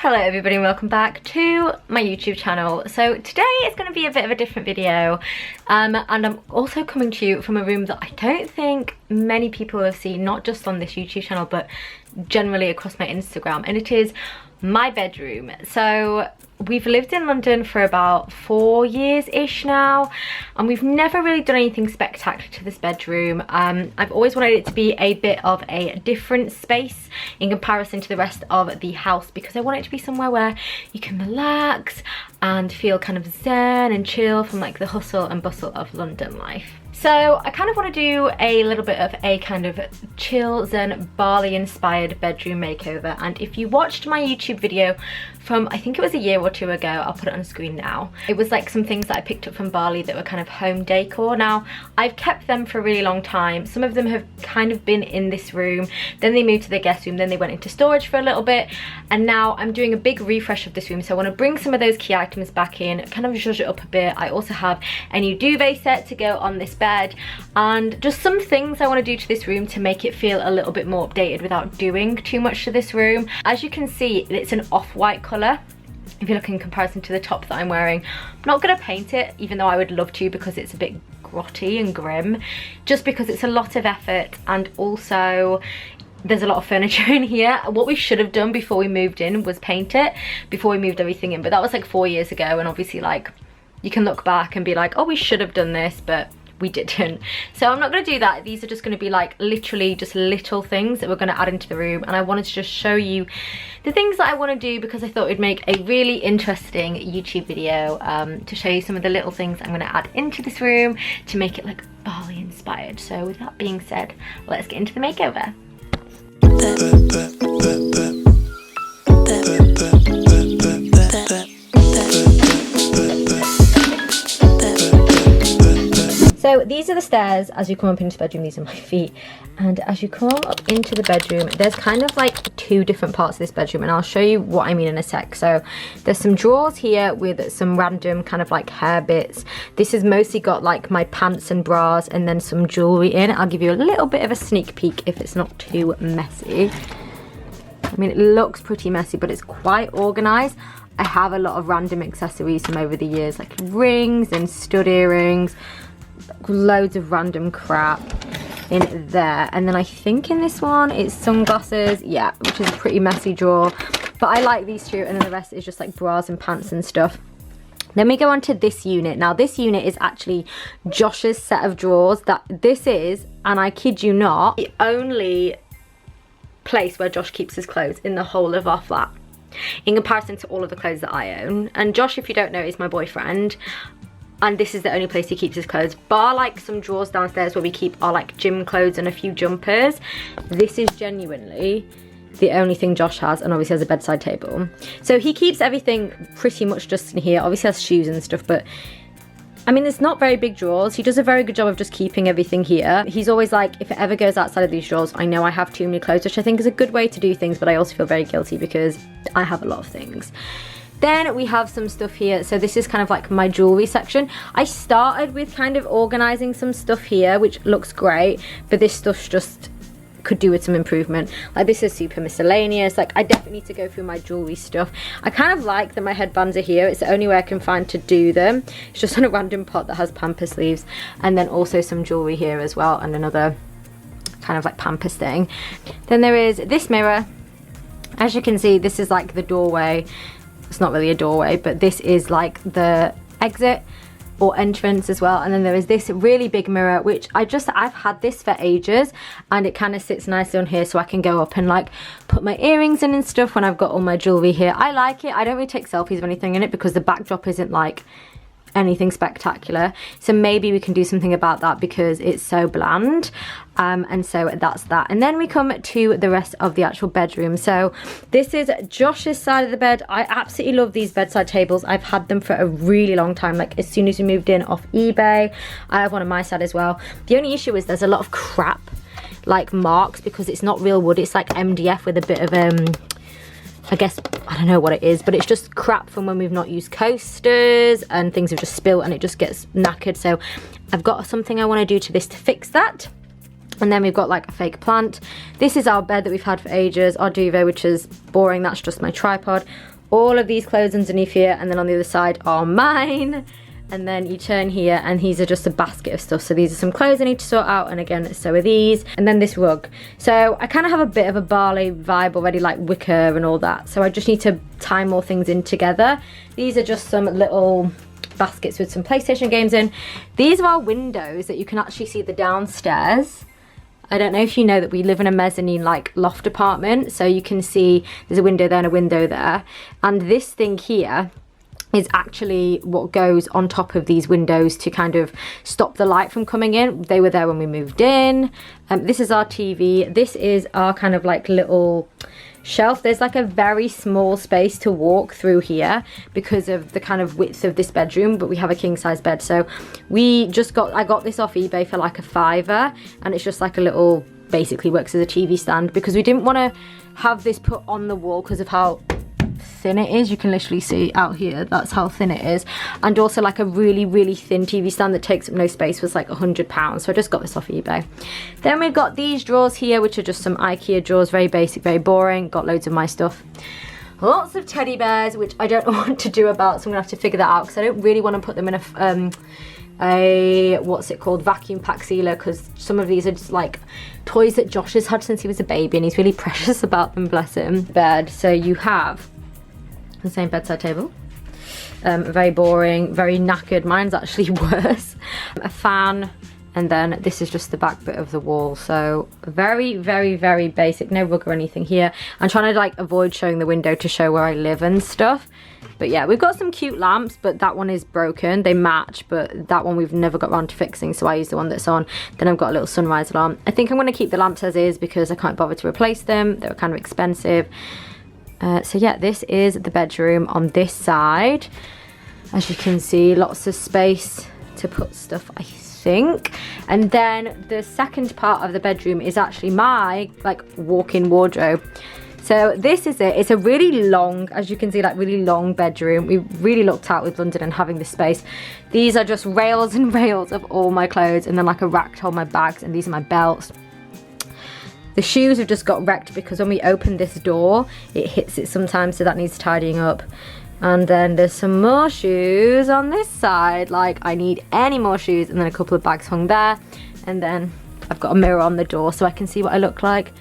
Hello everybody and welcome back to my YouTube channel. So today is going to be a bit of a different video and I'm also coming to you from a room that I don't think many people have seen, not just on this YouTube channel but generally across my Instagram, and it is my bedroom. So we've lived in London for about 4 years-ish now, and we've never really done anything spectacular to this bedroom. I've always wanted it to be a bit of a different space in comparison to the rest of the house, because I want it to be somewhere where you can relax and feel kind of zen and chill from like the hustle and bustle of London life. So I kind of want to do a little bit of a kind of chill zen Bali inspired bedroom makeover, and if you watched my YouTube video from I think it was a year or two ago, I'll put it on screen now. It was like some things that I picked up from Bali that were kind of home decor. Now I've kept them for a really long time. Some of them have kind of been in this room, then they moved to the guest room, then they went into storage for a little bit, and now I'm doing a big refresh of this room. So I want to bring some of those key items back in, kind of zhuzh it up a bit. I also have a new duvet set to go on this bed, and just some things I want to do to this room to make it feel a little bit more updated without doing too much to this room. As you can see, it's an off-white colour. If you look in comparison to the top that I'm wearing, I'm not going to paint it, even though I would love to, because it's a bit grotty and grim, just because it's a lot of effort, and also there's a lot of furniture in here. What we should have done before we moved in was paint it, before we moved everything in, but that was like 4 years ago, and obviously like you can look back and be like, oh, we should have done this, but we didn't. So I'm not going to do that. These are just going to be like literally just little things that we're going to add into the room, and I wanted to just show you the things that I want to do because I thought it'd make a really interesting YouTube video to show you some of the little things I'm going to add into this room to make it like Bali inspired. So with that being said, let's get into the makeover. So these are the stairs as you come up into the bedroom. These are my feet, and as you come up into the bedroom, there's kind of like two different parts of this bedroom, and I'll show you what I mean in a sec. So there's some drawers here with some random kind of like hair bits. This has mostly got like my pants and bras and then some jewelry in. I'll give you a little bit of a sneak peek if it's not too messy. I mean, it looks pretty messy, but it's quite organized. I have a lot of random accessories from over the years, like rings and stud earrings, loads of random crap in there. And then I think in this one it's sunglasses, yeah, which is a pretty messy drawer, but I like these two, and then the rest is just like bras and pants and stuff. Then we go on to this unit. Now this unit is actually Josh's set of drawers. This is, and I kid you not, the only place where Josh keeps his clothes in the whole of our flat, in comparison to all of the clothes that I own. And Josh, if you don't know, is my boyfriend, and this is the only place he keeps his clothes, bar like some drawers downstairs where we keep our like gym clothes and a few jumpers. This is genuinely the only thing Josh has, and obviously has a bedside table. So he keeps everything pretty much just in here. Obviously has shoes and stuff, but I mean, it's not very big drawers. He does a very good job of just keeping everything here. He's always like, if it ever goes outside of these drawers, I know I have too many clothes, which I think is a good way to do things, but I also feel very guilty because I have a lot of things. Then we have some stuff here. So this is kind of like my jewelry section. I started with kind of organizing some stuff here, which looks great, but this stuff just could do with some improvement. Like this is super miscellaneous. Like I definitely need to go through my jewelry stuff. I kind of like that my headbands are here. It's the only way I can find to do them. It's just on a random pot that has pamper sleeves, and then also some jewelry here as well, and another kind of like pampers thing. Then there is this mirror. As you can see, this is like the doorway. It's not really a doorway, but this is like the exit or entrance as well. And then there is this really big mirror, which I've had this for ages, and it kind of sits nicely on here, so I can go up and like put my earrings in and stuff when I've got all my jewelry here. I like it. I don't really take selfies of anything in it because the backdrop isn't like anything spectacular, so maybe we can do something about that because it's so bland. And so that's that. And then we come to the rest of the actual bedroom. So this is Josh's side of the bed. I absolutely love these bedside tables. I've had them for a really long time, like as soon as we moved in off eBay. I have one on my side as well. The only issue is there's a lot of crap like marks because it's not real wood. It's like MDF with a bit of I guess, I don't know what it is, but it's just crap from when we've not used coasters and things have just spilled and it just gets knackered. So I've got something I want to do to this to fix that. And then we've got like a fake plant. This is our bed that we've had for ages, our duvet, which is boring, that's just my tripod. All of these clothes underneath here, and then on the other side are mine. And then you turn here and these are just a basket of stuff. So these are some clothes I need to sort out, and again, so are these. And then this rug. So I kind of have a bit of a Bali vibe already, like wicker and all that. So I just need to tie more things in together. These are just some little baskets with some PlayStation games in. These are our windows that you can actually see the downstairs. I don't know if you know that we live in a mezzanine like loft apartment. So you can see there's a window there and a window there. And this thing here is actually what goes on top of these windows to kind of stop the light from coming in. They were there when we moved in. This is our TV. This is our kind of like little shelf. There's like a very small space to walk through here because of the kind of width of this bedroom, but we have a king size bed. So I got this off eBay for like a £5, and it's just like a little, basically works as a TV stand, because we didn't want to have this put on the wall because of how thin it is. You can literally see out here, that's how thin it is. And also like a really thin TV stand that takes up no space was like £100, so I just got this off eBay. Then we've got these drawers here, which are just some IKEA drawers, very basic, very boring. Got loads of my stuff. Lots of teddy bears, which I don't know what to do about, so I'm gonna have to figure that out, because I don't really want to put them in a what's it called, vacuum pack sealer, because some of these are just like toys that Josh has had since he was a baby, and he's really precious about them, bless him. Bed, so you have the same bedside table, very boring, very knackered. Mine's actually worse. A fan, and then this is just the back bit of the wall. So very basic, no rug or anything here. I'm trying to like avoid showing the window to show where I live and stuff. But yeah, we've got some cute lamps, but that one is broken. They match, but that one we've never got around to fixing, so I use the one that's on. Then I've got a little sunrise alarm. I think I'm going to keep the lamps as is because I can't bother to replace them. They were kind of expensive. So yeah, this is the bedroom on this side. As you can see, lots of space to put stuff, I think. And then the second part of the bedroom is actually my like walk-in wardrobe. So this is it. It's a really long, as you can see, like really long bedroom. We really looked out with London and having this space. These are just rails and rails of all my clothes, and then like a rack to hold my bags, and these are my belts. The shoes have just got wrecked because when we open this door, it hits it sometimes, so that needs tidying up. And then there's some more shoes on this side, like I need any more shoes, and then a couple of bags hung there. And then I've got a mirror on the door so I can see what I look like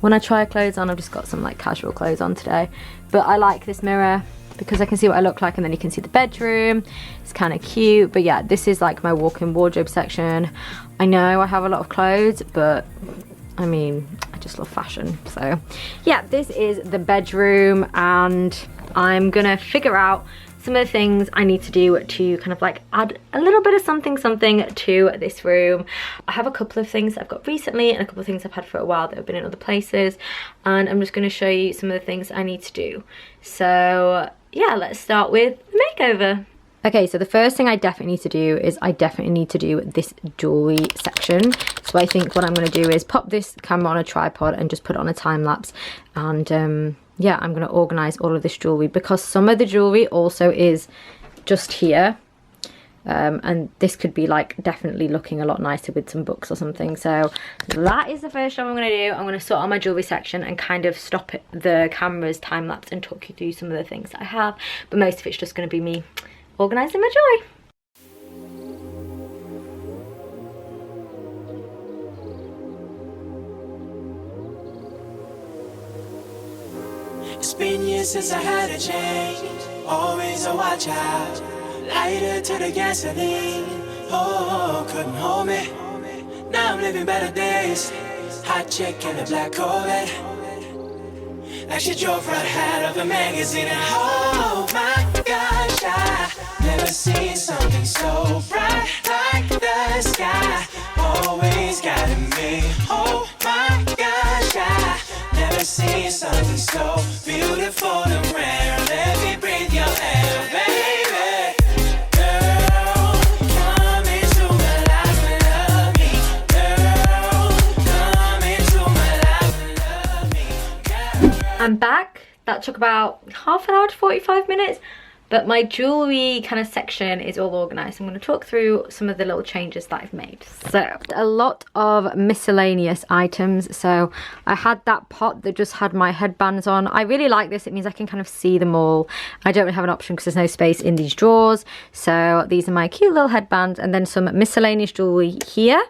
when I try clothes on. I've just got some like casual clothes on today, but I like this mirror because I can see what I look like, and then you can see the bedroom. It's kind of cute. But yeah, this is like my walk-in wardrobe section. I know I have a lot of clothes, but I mean, I just love fashion. So yeah, this is the bedroom, and I'm gonna figure out some of the things I need to do to kind of like add a little bit of something to this room. I have a couple of things that I've got recently and a couple of things I've had for a while that have been in other places, and I'm just going to show you some of the things I need to do. So yeah, let's start with the makeover. Okay, so the first thing I definitely need to do is I definitely need to do this jewelry section. So I think what I'm going to do is pop this camera on a tripod and just put it on a time lapse, and yeah, I'm going to organize all of this jewelry because some of the jewelry also is just here, and this could be like definitely looking a lot nicer with some books or something. So that is the first job I'm going to do. I'm going to sort out my jewelry section and kind of stop the camera's time lapse and talk you through some of the things that I have, but most of it's just going to be me organising my jewelry. It's been years since I had a change. Always a watch out. Lighter to the gasoline. Oh, couldn't hold me. Now I'm living better days. Hot chick in a black Corvette. Like she drove right out of a magazine. And oh my gosh, I never seen something so bright like the sky. Always guiding me. Oh my gosh, I never seen something so beautiful and rare. Let me breathe your air, baby. Girl, come into my life and love me. Girl, come into my life and love me. Girl. I'm back. That took about half an hour to 45 minutes. But my jewelry kind of section is all organized. I'm going to talk through some of the little changes that I've made. So a lot of miscellaneous items. So I had that pot that just had my headbands on. I really like this. It means I can kind of see them all. I don't have an option because there's no space in these drawers. So these are my cute little headbands, and then some miscellaneous jewelry here.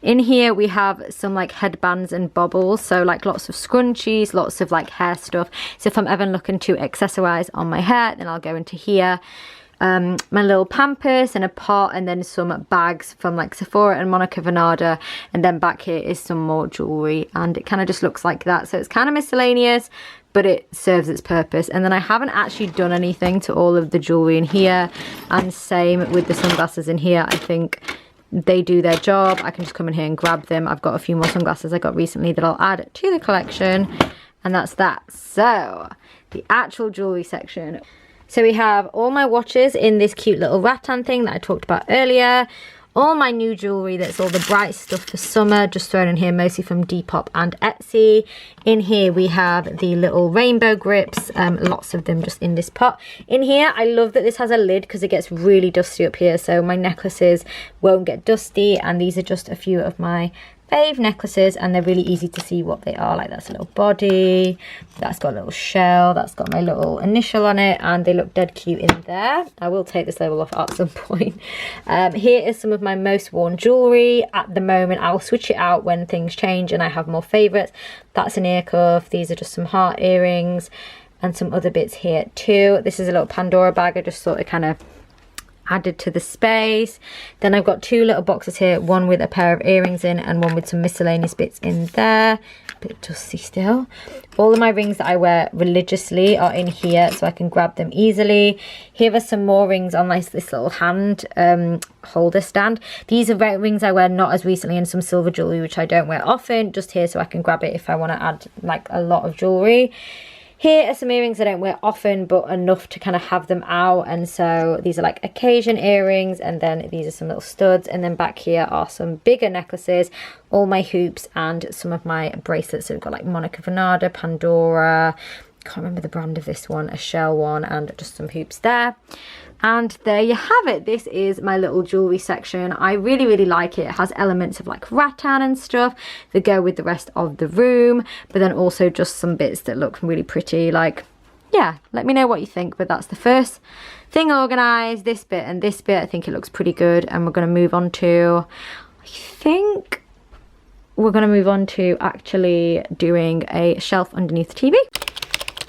In here we have some like headbands and baubles, so like lots of scrunchies, lots of like hair stuff. So if I'm ever looking to accessorize on my hair, then I'll go into here. My little Pampers and a pot, and then some bags from like Sephora and Monica Vernada, and then back here is some more jewelry, and it kind of just looks like that. So it's kind of miscellaneous, but it serves its purpose. And then I haven't actually done anything to all of the jewelry in here, and same with the sunglasses in here. I think they do their job. I can just come in here and grab them. I've got a few more sunglasses I got recently that I'll add to the collection, and that's that. So the actual jewelry section. So we have all my watches in this cute little rattan thing that I talked about earlier. All my new jewelry that's all the bright stuff for summer, just thrown in here, mostly from Depop and Etsy. In here we have the little rainbow grips, lots of them just in this pot. In here, I love that this has a lid because it gets really dusty up here, so my necklaces won't get dusty, and these are just a few of my fave necklaces, and they're really easy to see what they are. Like, that's a little body, that's got a little shell, that's got my little initial on it, and they look dead cute in there. I will take this label off at some point. Here is some of my most worn jewelry at the moment. I'll switch it out when things change and I have more favorites. That's an ear cuff. These are just some heart earrings and some other bits here too. This is a little Pandora bag. I just thought it kind of added to the space. Then I've got two little boxes here, one with a pair of earrings in and one with some miscellaneous bits in there. A bit dusty still. All of my rings that I wear religiously are in here, so I can grab them easily. Here are some more rings on this little hand holder stand. These are rings I wear not as recently, and some silver jewelry which I don't wear often, just here so I can grab it if I want to add like a lot of jewelry. Here are some earrings I don't wear often, but enough to kind of have them out. And so these are like occasion earrings, and then these are some little studs. And then back here are some bigger necklaces, all my hoops, and some of my bracelets. So we've got like Monica Vernada, Pandora, can't remember the brand of this one, a shell one, and just some hoops there. And there you have it. This is my little jewelry section. I really, really like it. It has elements of like rattan and stuff that go with the rest of the room, but then also just some bits that look really pretty. Like, yeah, let me know what you think. But that's the first thing organized. This bit and this bit, I think it looks pretty good. And we're going to move on to, I think we're going to move on to actually doing a shelf underneath the TV.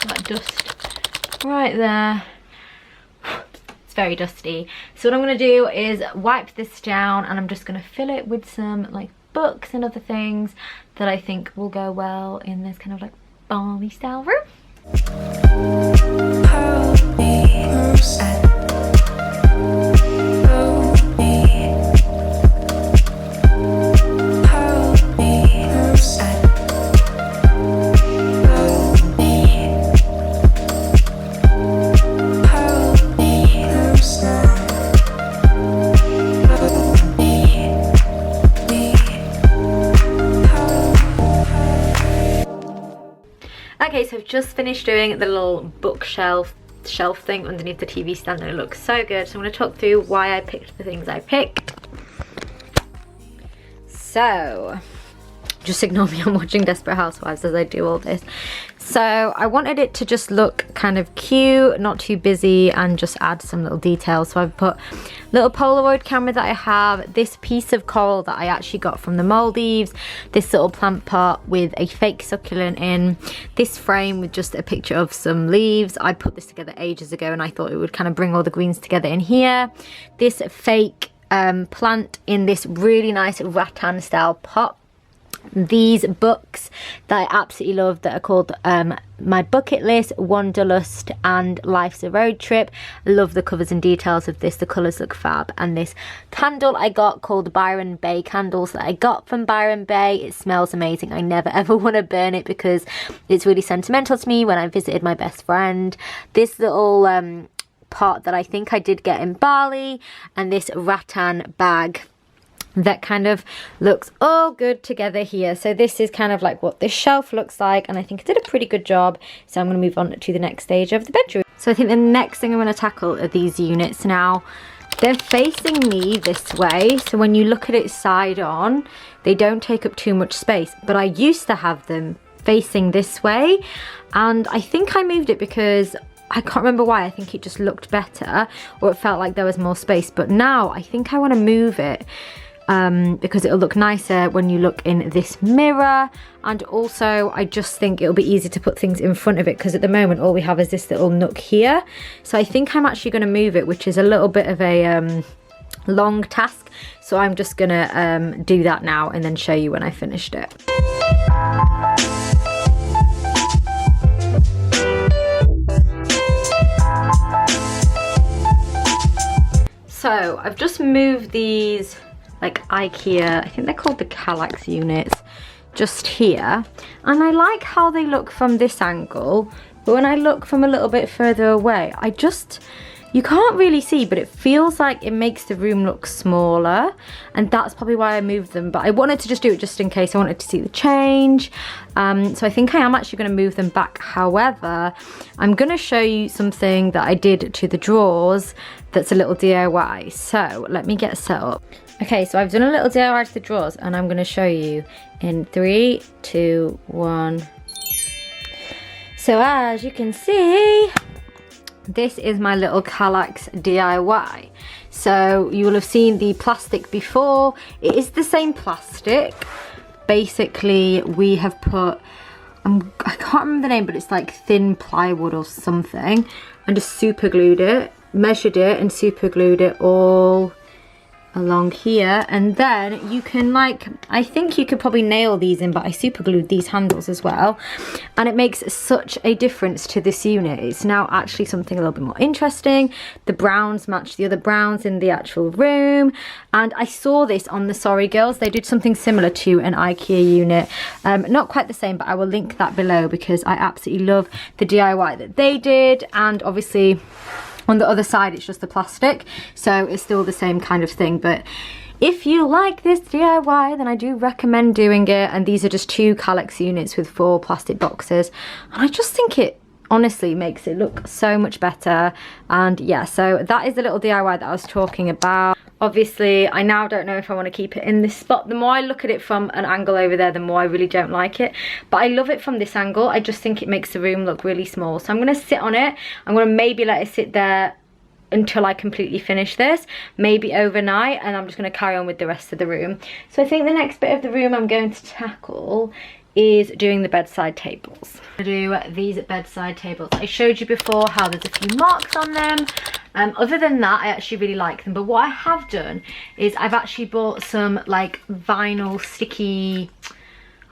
That dust right there. Very dusty. So what I'm going to do is wipe this down, and I'm just going to fill it with some like books and other things that I think will go well in this kind of like Bali style room. Okay, so I've just finished doing the little bookshelf thing underneath the TV stand, and it looks so good. So I'm going to talk through why I picked the things I picked. So just ignore me, I'm watching Desperate Housewives as I do all this. So I wanted it to just look kind of cute, not too busy, and just add some little details. So I've put little Polaroid camera that I have, this piece of coral that I actually got from the Maldives, this little plant pot with a fake succulent in, this frame with just a picture of some leaves. I put this together ages ago and I thought it would kind of bring all the greens together in here. This fake plant in this really nice rattan style pot. These books that I absolutely love that are called My Bucket List, Wanderlust, and Life's a Road Trip. I love the covers and details of this. The colours look fab. And this candle I got called Byron Bay candles that I got from Byron Bay. It smells amazing. I never ever want to burn it because it's really sentimental to me when I visited my best friend. This little pot that I think I did get in Bali, and this rattan bag that kind of looks all good together here. So this is kind of like what this shelf looks like, and I think I did a pretty good job. So I'm going to move on to the next stage of the bedroom. So I think the next thing I'm going to tackle are these units now. They're facing me this way, so when you look at it side on, they don't take up too much space, but I used to have them facing this way, and I think I moved it because I can't remember why. I think it just looked better, or it felt like there was more space, but now I think I want to move it because it'll look nicer when you look in this mirror, and also I just think it'll be easy to put things in front of it, because at the moment all we have is this little nook here. So I think I'm actually going to move it, which is a little bit of a long task, so I'm just gonna do that now and then show you when I finished it. So I've just moved these like IKEA, I think they're called the Kallax units, just here, and I like how they look from this angle, but when I look from a little bit further away, you can't really see, but it feels like it makes the room look smaller, and that's probably why I moved them. But I wanted to just do it just in case I wanted to see the change. So I think I am actually going to move them back. However, I'm going to show you something that I did to the drawers that's a little DIY. So let me get set up. Okay, so I've done a little DIY to the drawers, and I'm going to show you in 3, 2, 1. So as you can see, this is my little Kallax DIY. So you will have seen the plastic before. It is the same plastic. Basically, we have put, I can't remember the name, but it's like thin plywood or something, and just super glued it, measured it and super glued it all along here. And then you can, like, I think you could probably nail these in, but I super glued these handles as well, and it makes such a difference to this unit. It's now actually something a little bit more interesting. The browns match the other browns in the actual room, and I saw this on the Sorry Girls. They did something similar to an IKEA unit, not quite the same, but I will link that below because I absolutely love the DIY that they did. And obviously on the other side it's just the plastic, so it's still the same kind of thing. But if you like this DIY, then I do recommend doing it. And these are just 2 Kallax units with 4 plastic boxes, and I just think it honestly makes it look so much better. And yeah, so that is the little DIY that I was talking about. Obviously, I now don't know if I want to keep it in this spot. The more I look at it from an angle over there, the more I really don't like it. But I love it from this angle. I just think it makes the room look really small. So I'm going to sit on it. I'm going to maybe let it sit there until I completely finish this, maybe overnight, and I'm just going to carry on with the rest of the room. So I think the next bit of the room I'm going to tackle is doing the bedside tables. I do these bedside tables. I showed you before how there's a few marks on them. Other than that, I actually really like them. But what I have done is I've actually bought some like vinyl sticky,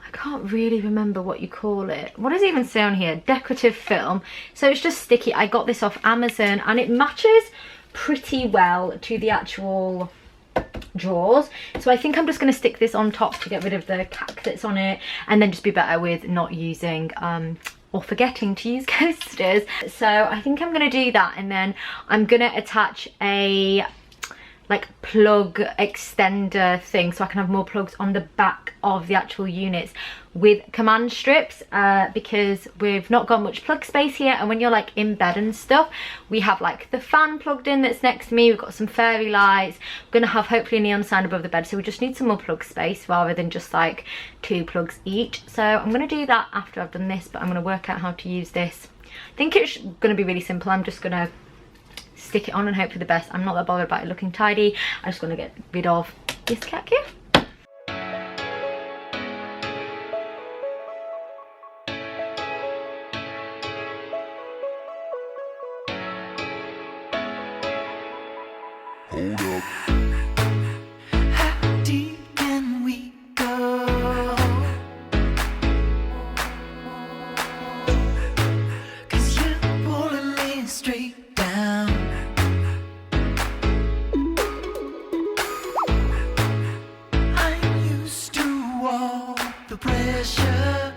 I can't really remember what you call it. What does it even say on here? Decorative film. So it's just sticky. I got this off Amazon, and it matches pretty well to the actual drawers. So I think I'm just going to stick this on top to get rid of the cack that's on it, and then just be better with not using or forgetting to use coasters. So I think I'm going to do that, and then I'm going to attach a like plug extender thing so I can have more plugs on the back of the actual units with command strips, because we've not got much plug space here. And when you're like in bed and stuff, we have like the fan plugged in that's next to me, we've got some fairy lights, we're gonna have hopefully a neon sign above the bed, so we just need some more plug space rather than just like 2 plugs each. So I'm gonna do that after I've done this, but I'm gonna work out how to use this. I think it's gonna be really simple. I'm just gonna stick it on and hope for the best. I'm not that bothered about it looking tidy. I just want to get rid of this cat here. Hold up. How deep can we go? 'Cause you're pulling me straight down. I'm used to all the pressure.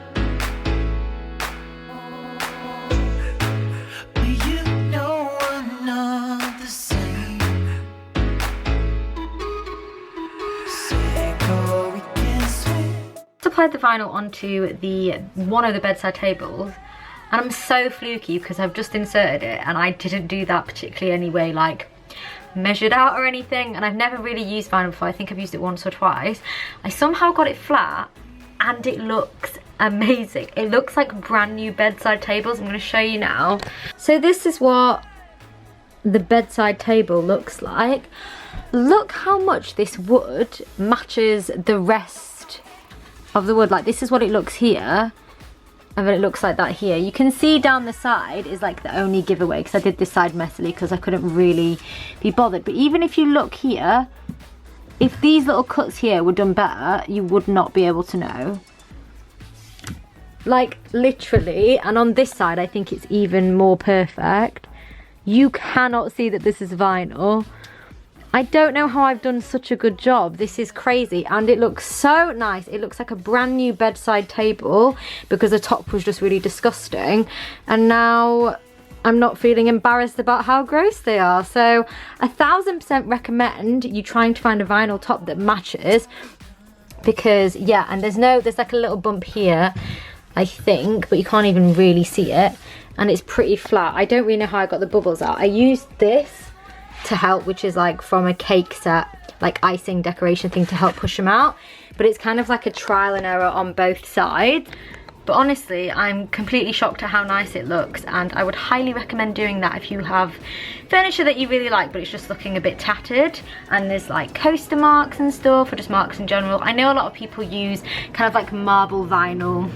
Applied the vinyl onto one of the bedside tables, And I'm so fluky because I've just inserted it and I didn't do that particularly anyway, like measured out or anything, and I've never really used vinyl before. I think I've used it once or twice. I somehow got it flat and it looks amazing. It looks like brand new bedside tables. I'm going to show you now. So this is what the bedside table looks like. Look how much this wood matches the rest of the wood. Like, this is what it looks here, and then it looks like that here. You can see down the side is like the only giveaway because I did this side messily because I couldn't really be bothered. But even if you look here, if these little cuts here were done better, you would not be able to know. Like, literally. And on this side, I think it's even more perfect. You cannot see that this is vinyl. I don't know how I've done such a good job. This is crazy, and it looks so nice. It looks like a brand new bedside table because the top was just really disgusting, and now I'm not feeling embarrassed about how gross they are. So 1000% recommend you trying to find a vinyl top that matches, because yeah, and there's like a little bump here, I think, but you can't even really see it, and it's pretty flat. I don't really know how I got the bubbles out. I used this to help, which is like from a cake set, like icing decoration thing to help push them out, but it's kind of like a trial and error on both sides. But honestly, I'm completely shocked at how nice it looks, and I would highly recommend doing that if you have furniture that you really like but it's just looking a bit tattered and there's like coaster marks and stuff, or just marks in general. I know a lot of people use kind of like marble vinyl,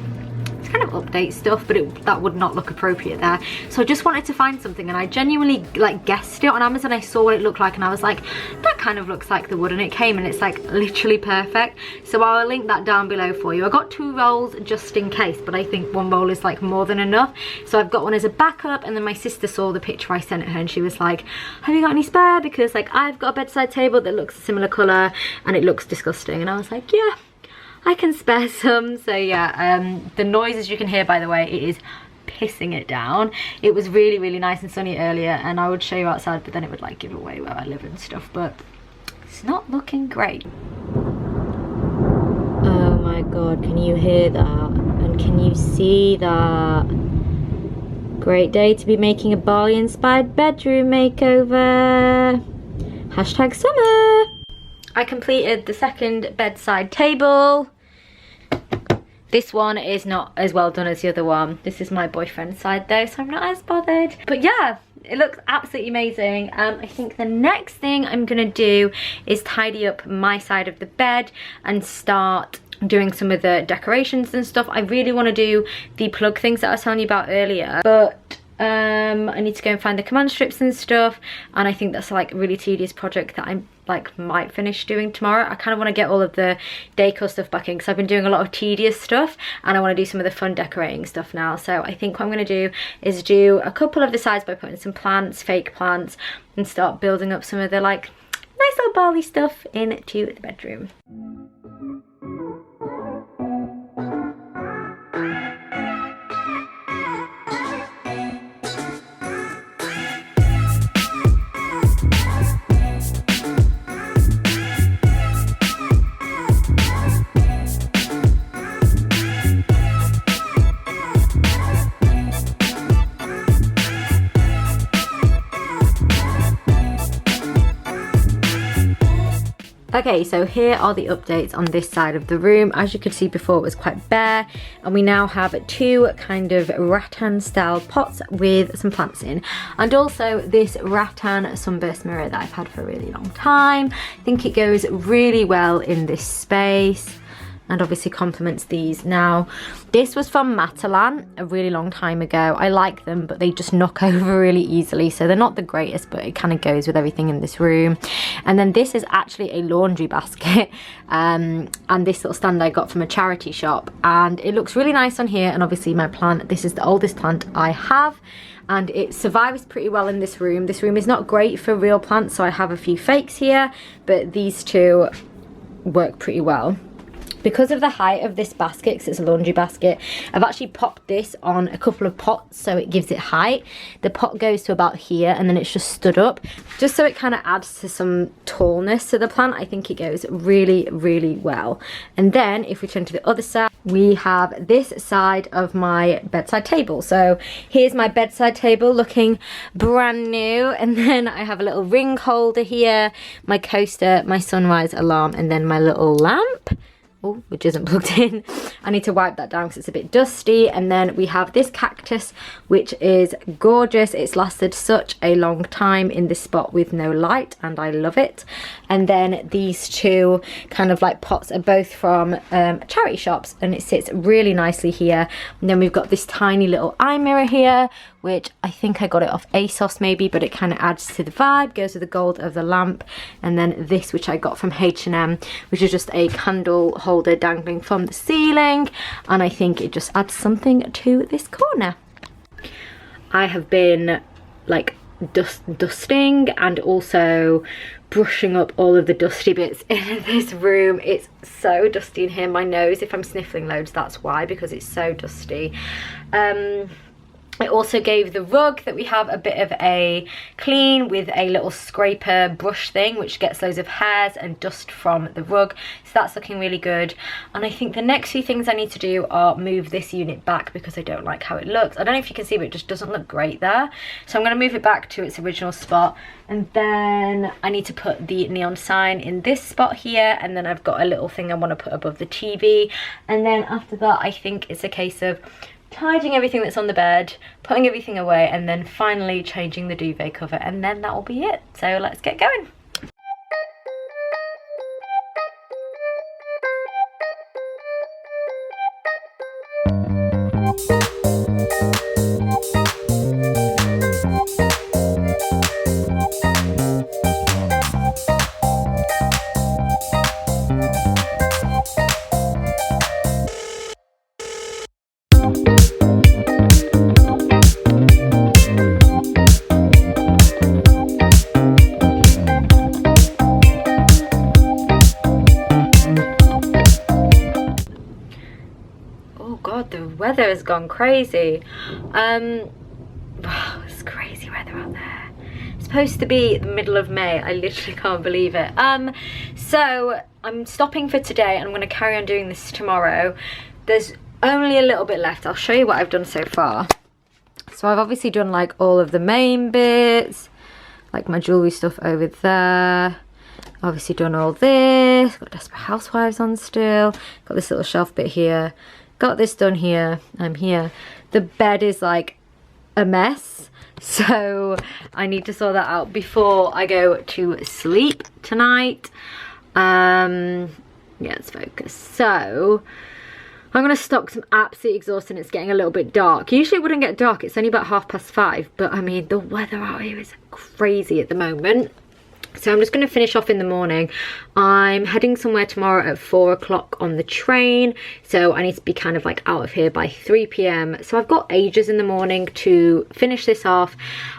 kind of update stuff, but that would not look appropriate there. So I just wanted to find something, and I genuinely like guessed it on Amazon. I saw what it looked like and I was like, that kind of looks like the wood, and it came and it's like literally perfect. So I'll link that down below for you. I got 2 rolls just in case, but I think 1 roll is like more than enough. So I've got one as a backup, and then my sister saw the picture I sent her and she was like, have you got any spare? Because like I've got a bedside table that looks a similar colour and it looks disgusting. And I was like, yeah, I can spare some. So yeah, the noises you can hear, by the way, it is pissing it down. It was really, really nice and sunny earlier, and I would show you outside, but then it would like give away where I live and stuff, but it's not looking great. Oh my god, can you hear that? And can you see that? Great day to be making a Bali inspired bedroom makeover. Hashtag summer. I completed the second bedside table. This one is not as well done as the other one. This is my boyfriend's side though, so I'm not as bothered. But yeah, it looks absolutely amazing. I think the next thing I'm gonna do is tidy up my side of the bed and start doing some of the decorations and stuff. I really want to do the plug things that I was telling you about earlier, but I need to go and find the command strips and stuff, and I think that's like a really tedious project that I like might finish doing tomorrow. I kind of want to get all of the decor stuff back in because I've been doing a lot of tedious stuff, and I want to do some of the fun decorating stuff now. So I think what I'm going to do is do a couple of the sides by putting some plants, fake plants, and start building up some of the like nice little Bali stuff into the bedroom. Okay, so here are the updates on this side of the room. As you could see before, it was quite bare, and we now have 2 kind of rattan style pots with some plants in, and also this rattan sunburst mirror that I've had for a really long time. I think it goes really well in this space and obviously complements these. Now, this was from Matalan a really long time ago. I like them, but they just knock over really easily, so they're not the greatest, but it kind of goes with everything in this room. And then this is actually a laundry basket, and this little stand I got from a charity shop, and it looks really nice on here. And obviously my plant, this is the oldest plant I have, and it survives pretty well in this room. This room is not great for real plants, so I have a few fakes here, but these 2 work pretty well. Because of the height of this basket, because it's a laundry basket, I've actually popped this on a couple of pots so it gives it height. The pot goes to about here and then it's just stood up, just so it kind of adds to some tallness to the plant. I think it goes really, really well. And then if we turn to the other side, we have this side of my bedside table. So here's my bedside table looking brand new, and then I have a little ring holder here, my coaster, my sunrise alarm, and then my little lamp. Oh, which isn't plugged in. I need to wipe that down because it's a bit dusty. And then we have this cactus, which is gorgeous. It's lasted such a long time in this spot with no light, and I love it. And then these two kind of like pots are both from charity shops, and it sits really nicely here. And then we've got this tiny little eye mirror here, which I think I got it off ASOS maybe, but it kind of adds to the vibe, goes with the gold of the lamp. And then this, which I got from H&M, which is just a candle holder dangling from the ceiling, and I think it just adds something to this corner. I have been like dusting and also brushing up all of the dusty bits in this room. It's so dusty in here. My nose, if I'm sniffling loads, that's why, because it's so dusty. I also gave the rug that we have a bit of a clean with a little scraper brush thing, which gets loads of hairs and dust from the rug. So that's looking really good. And I think the next few things I need to do are move this unit back because I don't like how it looks. I don't know if you can see, but it just doesn't look great there. So I'm going to move it back to its original spot. And then I need to put the neon sign in this spot here. And then I've got a little thing I want to put above the TV. And then after that, I think it's a case of tidying everything that's on the bed, putting everything away, and then finally changing the duvet cover, and then that will be it. So let's get going. Weather has gone crazy. Wow, it's crazy weather out there. It's supposed to be the middle of May. I literally can't believe it. So I'm stopping for today, and I'm going to carry on doing this tomorrow. There's only a little bit left. I'll show you what I've done so far. So I've obviously done like all of the main bits, like my jewelry stuff over there. Obviously done all this. Got Desperate Housewives on still. Got this little shelf bit here. Got this done here. I'm here. The bed is like a mess, so I need to sort that out before I go to sleep tonight. Yeah, let's focus. So I'm gonna stop because I'm absolutely exhausted and it's getting a little bit dark. Usually it wouldn't get dark, it's only about 5:30, but I mean the weather out here is crazy at the moment. So I'm just going to finish off in the morning. I'm heading somewhere tomorrow at 4 o'clock on the train. So I need to be kind of like out of here by 3 p.m. So I've got ages in the morning to finish this off.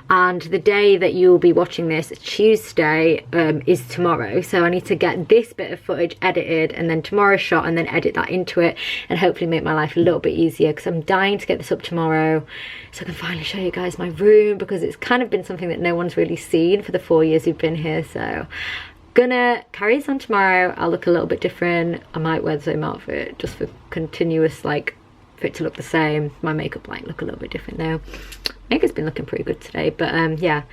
And the day that you'll be watching this, Tuesday, is tomorrow. So I need to get this bit of footage edited and then tomorrow shot and then edit that into it. And hopefully make my life a little bit easier because I'm dying to get this up tomorrow. So I can finally show you guys my room because it's kind of been something that no one's really seen for the 4 years we've been here. So gonna carry this on tomorrow. I'll look a little bit different. I might wear the same outfit just for continuous, like, for it to look the same. My makeup might look a little bit different though. Makeup's been looking pretty good today, but yeah,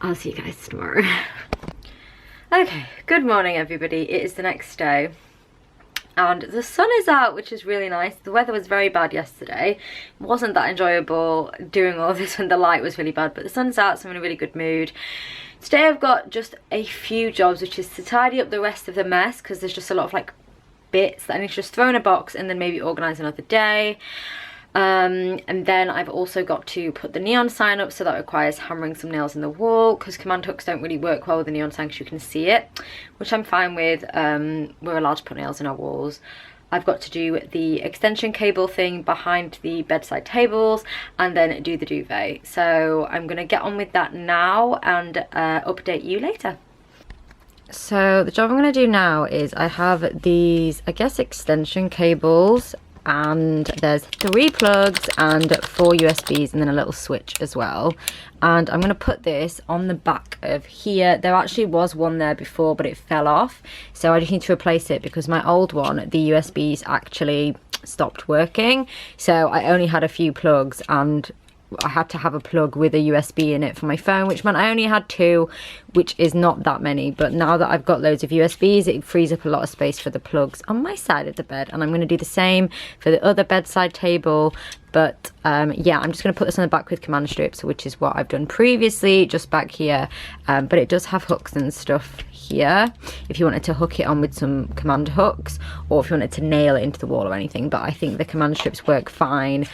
I'll see you guys tomorrow. Okay, good morning everybody. It is the next day and the sun is out, which is really nice. The weather was very bad yesterday. It wasn't that enjoyable doing all this when the light was really bad, but the sun's out, so I'm in a really good mood. Today I've got just a few jobs, which is to tidy up the rest of the mess because there's just a lot of like bits that I need to just throw in a box and then maybe organise another day. And then I've also got to put the neon sign up, so that requires hammering some nails in the wall because command hooks don't really work well with the neon sign because you can see it, which I'm fine with. We're allowed to put nails in our walls. I've got to do the extension cable thing behind the bedside tables and then do the duvet. So I'm going to get on with that now and update you later. So the job I'm going to do now is I have these, I guess, extension cables, and there's 3 plugs and 4 USBs and then a little switch as well. And I'm going to put this on the back of here. There actually was one there before, but it fell off, so I just need to replace it because my old one, the USBs actually stopped working, so I only had a few plugs, and I had to have a plug with a USB in it for my phone, which meant I only had 2, which is not that many. But now that I've got loads of USBs, it frees up a lot of space for the plugs on my side of the bed. And I'm going to do the same for the other bedside table. But yeah, I'm just going to put this on the back with command strips, which is what I've done previously, just back here. But it does have hooks and stuff here if you wanted to hook it on with some command hooks, or if you wanted to nail it into the wall or anything. But I think the command strips work fine.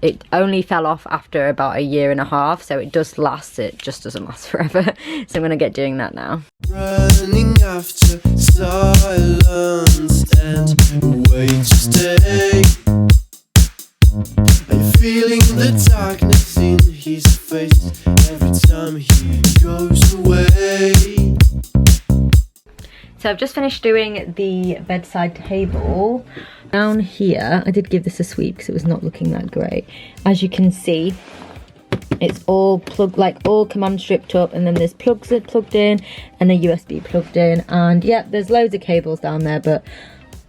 It only fell off after about 1.5 years, so it does last. It just doesn't last forever. So I'm going to get doing that now. Running after silence and wait to stay. Are you feeling the darkness in his face every time he goes away? So I've just finished doing the bedside table. Down here, I did give this a sweep because it was not looking that great. As you can see, it's all plugged, like all command stripped up, and then there's plugs that plugged in and a USB plugged in. And yeah, there's loads of cables down there, but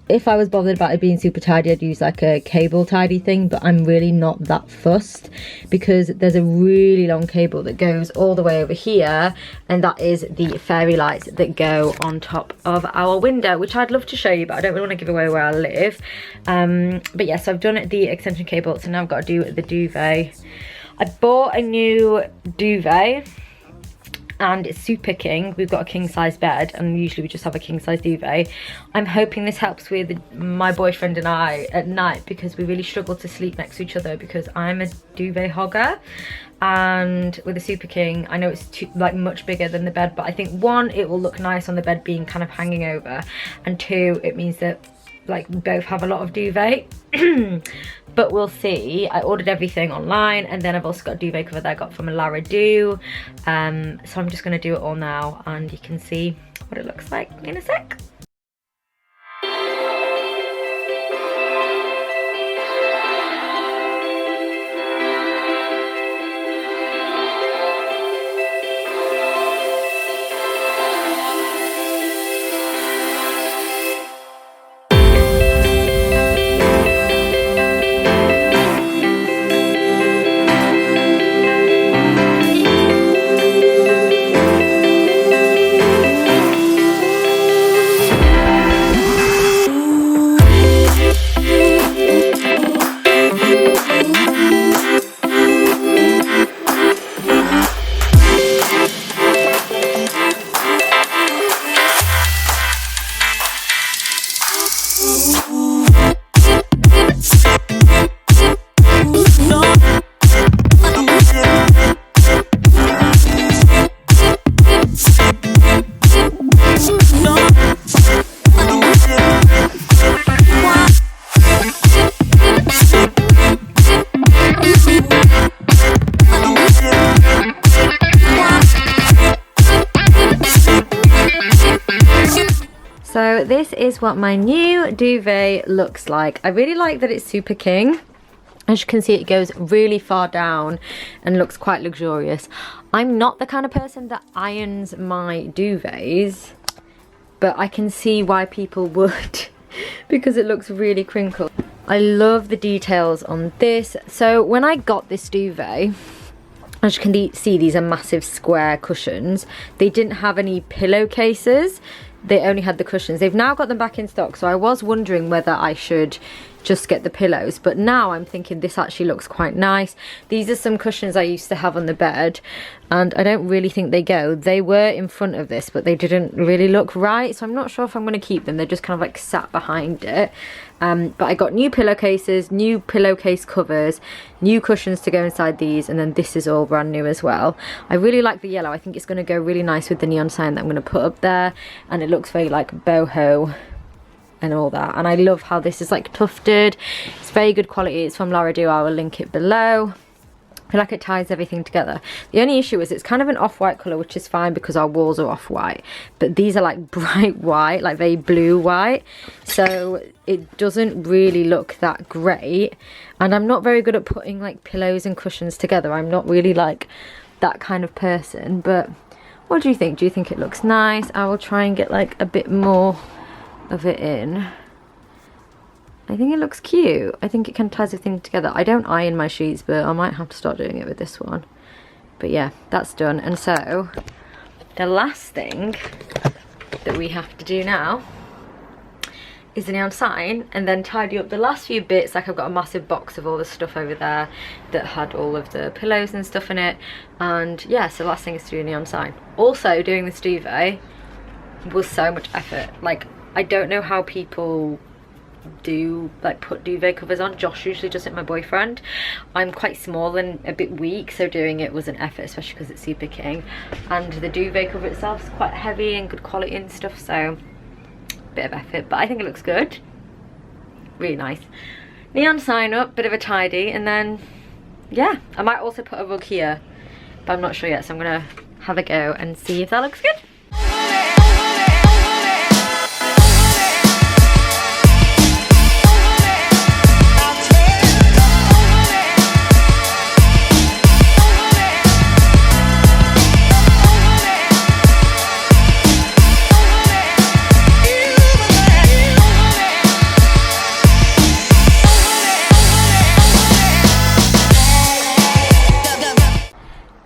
if I was bothered about it being super tidy, I'd use like a cable tidy thing, but I'm really not that fussed because there's a really long cable that goes all the way over here, and that is the fairy lights that go on top of our window, which I'd love to show you, but I don't really want to give away where I live. But yeah, so I've done the extension cable, so now I've got to do the duvet. I bought a new duvet, and it's super king. We've got a king size bed, and usually we just have a king size duvet. I'm hoping this helps with my boyfriend and I at night, because we really struggle to sleep next to each other because I'm a duvet hogger. And with a super king, I know it's much bigger than the bed, but I think 1, it will look nice on the bed being kind of hanging over, and 2, it means that like we both have a lot of duvet. But we'll see. I ordered everything online, and then I've also got a duvet cover that I got from Lara Do. So I'm just going to do it all now, and you can see what it looks like in a sec. So this is what my new duvet looks like. I really like that it's super king. As you can see, it goes really far down and looks quite luxurious. I'm not the kind of person that irons my duvets, but I can see why people would because it looks really crinkled. I love the details on this. So when I got this duvet, as you can see, these are massive square cushions. They didn't have any pillowcases. They only had the cushions. They've now got them back in stock, so I was wondering whether I should just get the pillows, but now I'm thinking this actually looks quite nice. These are some cushions I used to have on the bed, and I don't really think they go. They were in front of this, but they didn't really look right, so I'm not sure if I'm going to keep them. They're just kind of like sat behind it. But I got new pillowcases, new pillowcase covers, new cushions to go inside these, and then this is all brand new as well. I really like the yellow. I think it's going to go really nice with the neon sign that I'm going to put up there, and it looks very like boho and all that. And I love how this is like tufted. It's very good quality. It's from Lara Do. I will link it below. I feel like it ties everything together. The only issue is it's kind of an off-white colour, which is fine because our walls are off-white, but these are like bright white, like very blue white, so it doesn't really look that great. And I'm not very good at putting like pillows and cushions together. I'm not really like that kind of person, but what do you think? Do you think it looks nice? I will try and get like a bit more of it in. I think it looks cute. I think it kind of ties everything together. I don't iron my sheets, but I might have to start doing it with this one. But yeah, that's done. And so the last thing that we have to do now is the neon sign, and then tidy up the last few bits. Like I've got a massive box of all the stuff over there that had all of the pillows and stuff in it. And yeah, so the last thing is to do a neon sign. Also, doing this duvet was so much effort. Like, I don't know how people do like put duvet covers on. Josh usually does it, my boyfriend. I'm quite small and a bit weak, so doing it was an effort, especially because it's super king, and the duvet cover itself is quite heavy and good quality and stuff, so bit of effort, but I think it looks good. Really nice. Neon sign up, bit of a tidy, and then yeah, I might also put a rug here, but I'm not sure yet, so I'm gonna have a go and see if that looks good.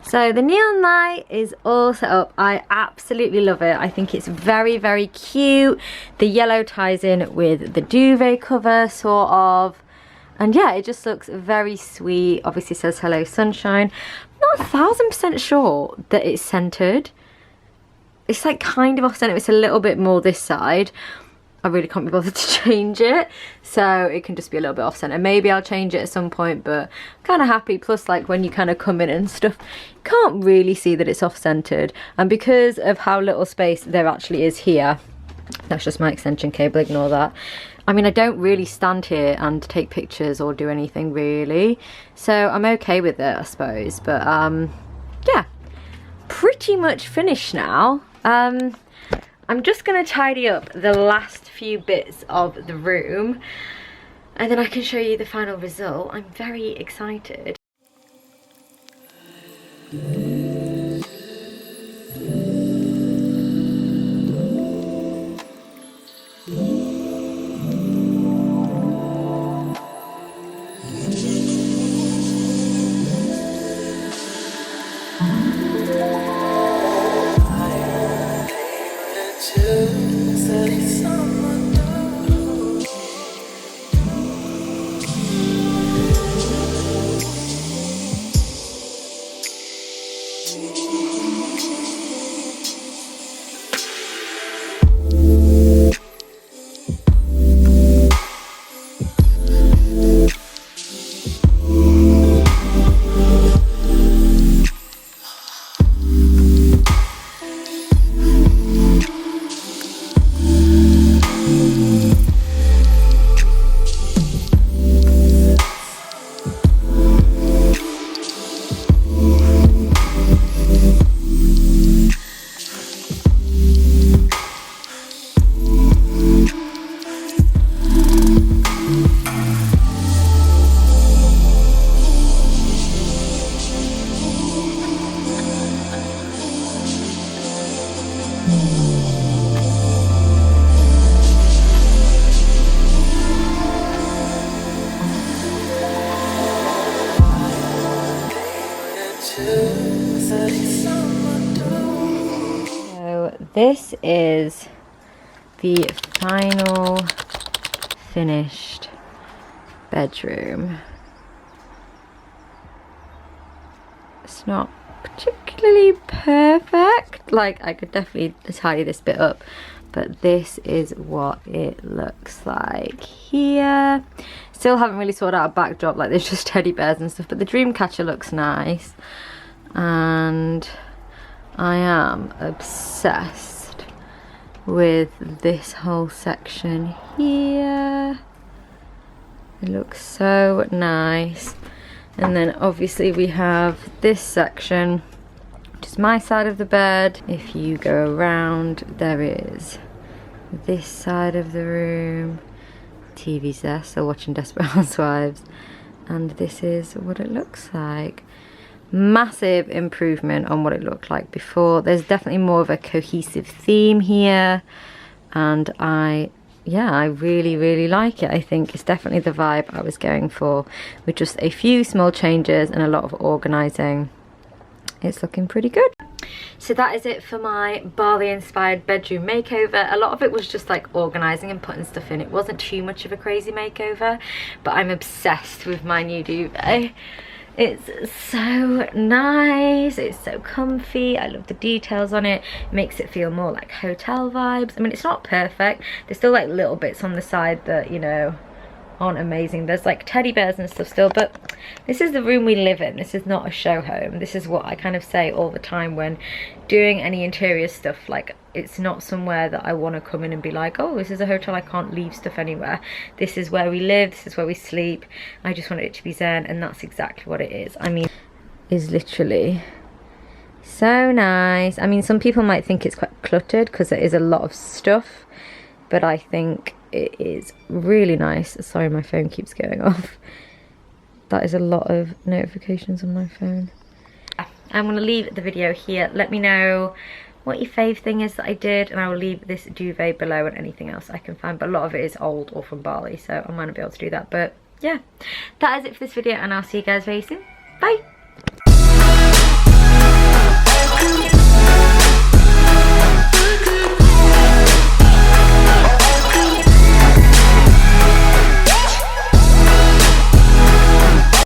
So the neon light is all set up. I absolutely love it. I think it's very, very cute. The yellow ties in with the duvet cover, sort of. And yeah, it just looks very sweet. Obviously says hello sunshine. I'm not 1000% sure that it's centered. It's like kind of off center. It's a little bit more this side. I really can't be bothered to change it, so it can just be a little bit off center. Maybe I'll change it at some point, but I'm kind of happy. Plus, like when you kind of come in and stuff, you can't really see that it's off centered, and because of how little space there actually is here, that's just my extension cable, ignore that. I mean, I don't really stand here and take pictures or do anything really, so I'm okay with it, I suppose. But yeah, pretty much finished now. I'm just going to tidy up the last few bits of the room, and then I can show you the final result. I'm very excited. So this is the final finished bedroom. It's not particularly perfect, like I could definitely tidy this bit up, but this is what it looks like here. Still haven't really sorted out a backdrop, like there's just teddy bears and stuff, but the dream catcher looks nice, and I am obsessed with this whole section here. It looks so nice. And then obviously we have this section, which is my side of the bed. If you go around, there is this side of the room. TV's there, still watching Desperate Housewives. And this is what it looks like. Massive improvement on what it looked like before. There's definitely more of a cohesive theme here. And I really like it. I think it's definitely the vibe I was going for, with just a few small changes and a lot of organising. It's looking pretty good. So that is it for my Bali inspired bedroom makeover. A lot of it was just like organising and putting stuff in. It wasn't too much of a crazy makeover, but I'm obsessed with my new duvet. It's so nice, it's so comfy. I love the details on it. It makes it feel more like hotel vibes. I mean, it's not perfect. There's still like little bits on the side that, you know, aren't amazing. There's like teddy bears and stuff still, but this is the room we live in. This is not a show home. This is what I kind of say all the time when doing any interior stuff. Like, it's not somewhere that I want to come in and be like, oh, this is a hotel, I can't leave stuff anywhere. This is where we live, this is where we sleep. I just want it to be zen, and that's exactly what it is. I mean, it's literally so nice. I mean, some people might think it's quite cluttered because there is a lot of stuff, but I think it is really nice. Sorry, my phone keeps going off. That is a lot of notifications on my phone. I'm going to leave the video here. Let me know what your fave thing is that I did, and I will leave this duvet below and anything else I can find, but a lot of it is old or from Bali, so I might not be able to do that. But yeah, that is it for this video, and I'll see you guys very soon. Bye.